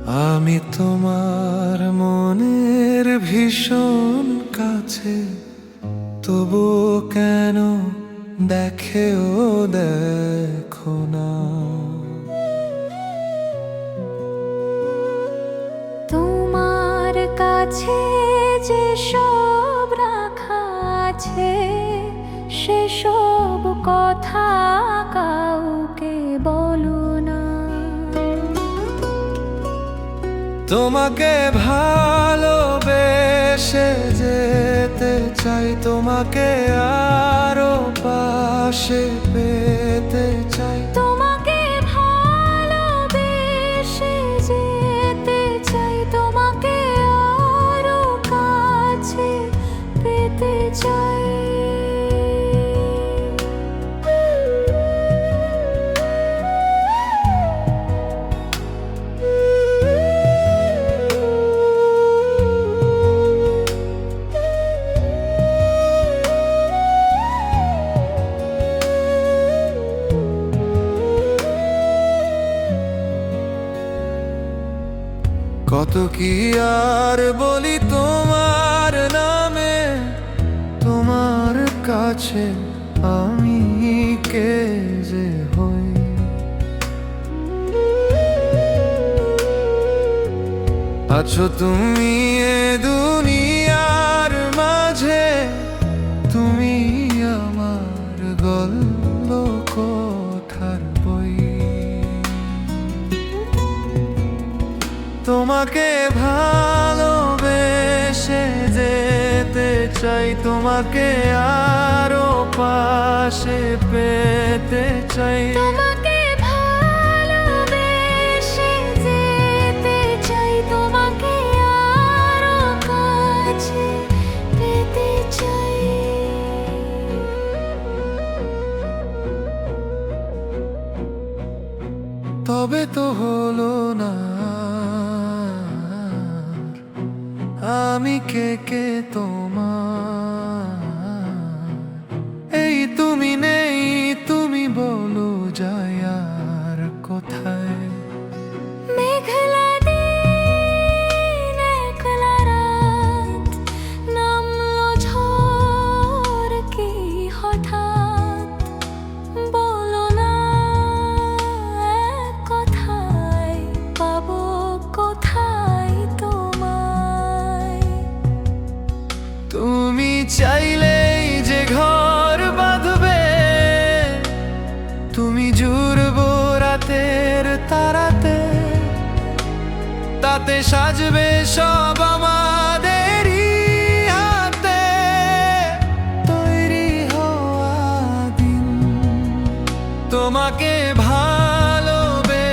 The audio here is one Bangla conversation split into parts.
আমি তোমার মনের ভীষণ কাছে, তবু কেন দেখেও দেখো না। তোমার কাছে যে সব রাখা আছে, সেসব কথা কাউকে বলো না। তোমাকে ভালোবেসে যেতে চাই, তোমাকে আরো পাশে পেতে চাই। তোমাকে ভালোবেসে যেতে চাই, তোমাকে আরো কাছে পেতে চাই। কত কি আর বলি তোমার নামে, তোমার কাছে আমি কে যে হই। আছো তুমি এ দুনিয়ার মাঝে, তুমি আমার গল্প কথার বই। তোমাকে ভালোবেসে যেতে চাই, তোমাকে আরো পাশে পেতে চাই। তোমাকে ভালোবেসে যেতে চাই, তোমাকে আরো কাছে পেতে চাই। তবে তো হলো না, আমি কে তোমার। এই তুমি নেই, তুমি বলো যায় আর কোথায়। মেঘলা দিন, একলা রাত, নামলো ঝড় কি হঠাৎ। বলো না এক কথায়, পাবো কোথায় তোমায়। তুমি চাইলেই যে ঘর বাঁধবে, তুমি জুড়বো রাতের তারাতে, তাতে সাজবে সব আমাদেরই হাতে। তৈরি হওয়া দিন, তোমাকে ভালোবেসে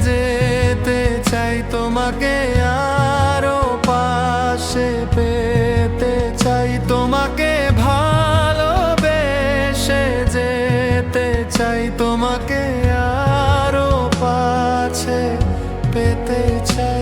যেতে চাই, তোমাকে আরো পাশে পেতে চাই। তোমাকে ভালোবেসে যেতে চাই, তোমাকে আরো পাশে পেতে চাই।